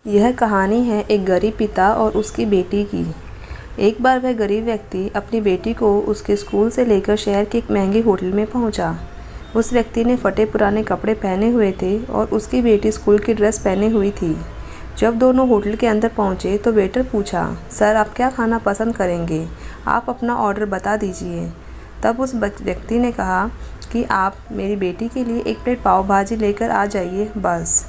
यह कहानी है एक गरीब पिता और उसकी बेटी की। एक बार वह गरीब व्यक्ति अपनी बेटी को उसके स्कूल से लेकर शहर के एक महंगे होटल में पहुंचा। उस व्यक्ति ने फटे पुराने कपड़े पहने हुए थे और उसकी बेटी स्कूल की ड्रेस पहने हुई थी। जब दोनों होटल के अंदर पहुंचे तो वेटर पूछा, सर आप क्या खाना पसंद करेंगे? आप अपना ऑर्डर बता दीजिए। तब उस व्यक्ति ने कहा कि आप मेरी बेटी के लिए एक प्लेट पाव भाजी लेकर आ जाइए बस।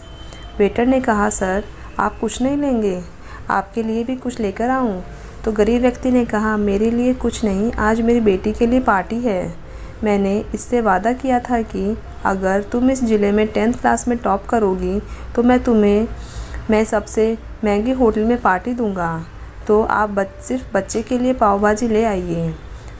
वेटर ने कहा, सर आप कुछ नहीं लेंगे? आपके लिए भी कुछ लेकर आऊं? तो गरीब व्यक्ति ने कहा, मेरे लिए कुछ नहीं, आज मेरी बेटी के लिए पार्टी है। मैंने इससे वादा किया था कि अगर तुम इस ज़िले में 10th क्लास में टॉप करोगी तो मैं सबसे महंगे होटल में पार्टी दूंगा। तो आप सिर्फ बच्चे के लिए पाव भाजी ले आइए।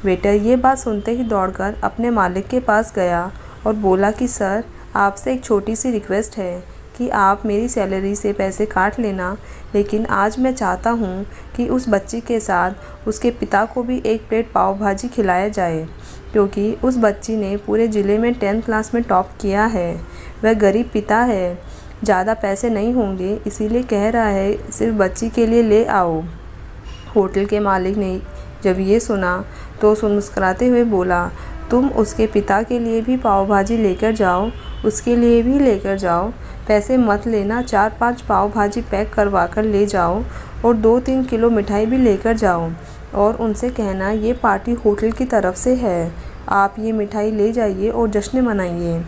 वेटर ये बात सुनते ही दौड़कर अपने मालिक के पास गया और बोला कि सर आपसे एक छोटी सी रिक्वेस्ट है कि आप मेरी सैलरी से पैसे काट लेना, लेकिन आज मैं चाहता हूँ कि उस बच्ची के साथ उसके पिता को भी एक प्लेट पाव भाजी खिलाया जाए, क्योंकि उस बच्ची ने पूरे ज़िले में 10th क्लास में टॉप किया है। वह गरीब पिता है, ज़्यादा पैसे नहीं होंगे, इसीलिए कह रहा है सिर्फ बच्ची के लिए ले आओ। होटल के मालिक ने जब ये सुना तो मुस्कुराते हुए बोला, तुम उसके पिता के लिए भी पाव भाजी लेकर जाओ, उसके लिए भी लेकर जाओ, पैसे मत लेना, 4-5 पाव भाजी पैक करवा कर ले जाओ और 2-3 किलो मिठाई भी लेकर जाओ और उनसे कहना ये पार्टी होटल की तरफ से है, आप ये मिठाई ले जाइए और जश्न मनाइए।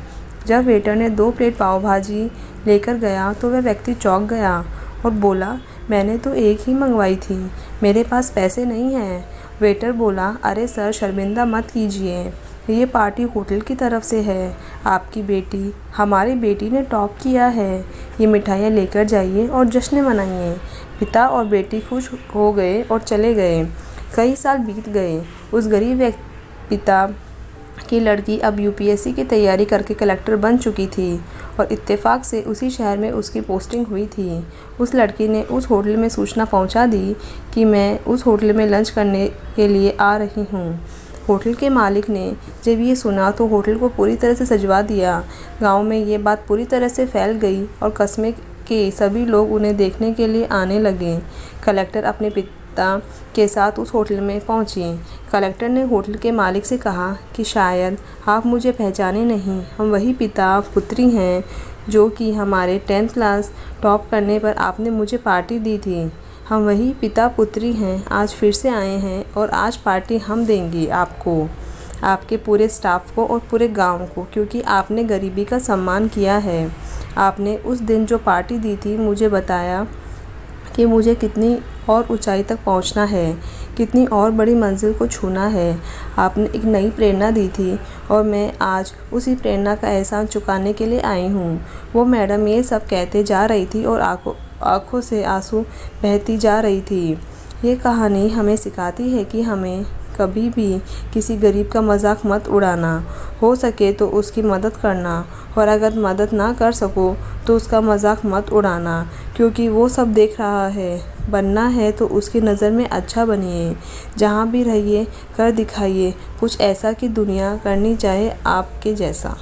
जब वेटर ने 2 प्लेट पाव भाजी लेकर गया तो वह व्यक्ति चौंक गया और बोला, मैंने तो एक ही मंगवाई थी, मेरे पास पैसे नहीं हैं। वेटर बोला, अरे सर शर्मिंदा मत कीजिए, ये पार्टी होटल की तरफ से है, आपकी बेटी हमारी बेटी ने टॉप किया है, ये मिठाइयाँ लेकर जाइए और जश्न मनाइए। पिता और बेटी खुश हो गए और चले गए। कई साल बीत गए। उस गरीब पिता की लड़की अब यूपीएससी की तैयारी करके कलेक्टर बन चुकी थी और इत्तेफाक से उसी शहर में उसकी पोस्टिंग हुई थी। उस लड़की ने उस होटल में सूचना पहुंचा दी कि मैं उस होटल में लंच करने के लिए आ रही हूं। होटल के मालिक ने जब ये सुना तो होटल को पूरी तरह से सजवा दिया। गांव में ये बात पूरी तरह से फैल गई और कस्बे के सभी लोग उन्हें देखने के लिए आने लगे। कलेक्टर अपने पिता के साथ उस होटल में पहुंची। कलेक्टर ने होटल के मालिक से कहा कि शायद आप मुझे पहचाने नहीं, हम वही पिता पुत्री हैं जो कि हमारे 10th क्लास टॉप करने पर आपने मुझे पार्टी दी थी। हम वही पिता पुत्री हैं, आज फिर से आए हैं और आज पार्टी हम देंगे आपको, आपके पूरे स्टाफ को और पूरे गांव को, क्योंकि आपने गरीबी का सम्मान किया है। आपने उस दिन जो पार्टी दी थी मुझे बताया कि मुझे कितनी और ऊंचाई तक पहुंचना है, कितनी और बड़ी मंजिल को छूना है। आपने एक नई प्रेरणा दी थी और मैं आज उसी प्रेरणा का एहसान चुकाने के लिए आई हूँ। वो मैडम ये सब कहते जा रही थी और आँखों से आंसू बहती जा रही थी। ये कहानी हमें सिखाती है कि हमें कभी भी किसी गरीब का मजाक मत उड़ाना, हो सके तो उसकी मदद करना और अगर मदद ना कर सको तो उसका मजाक मत उड़ाना, क्योंकि वो सब देख रहा है। बनना है तो उसकी नज़र में अच्छा बनिए, जहाँ भी रहिए कर दिखाइए कुछ ऐसा कि दुनिया करनी चाहे आपके जैसा।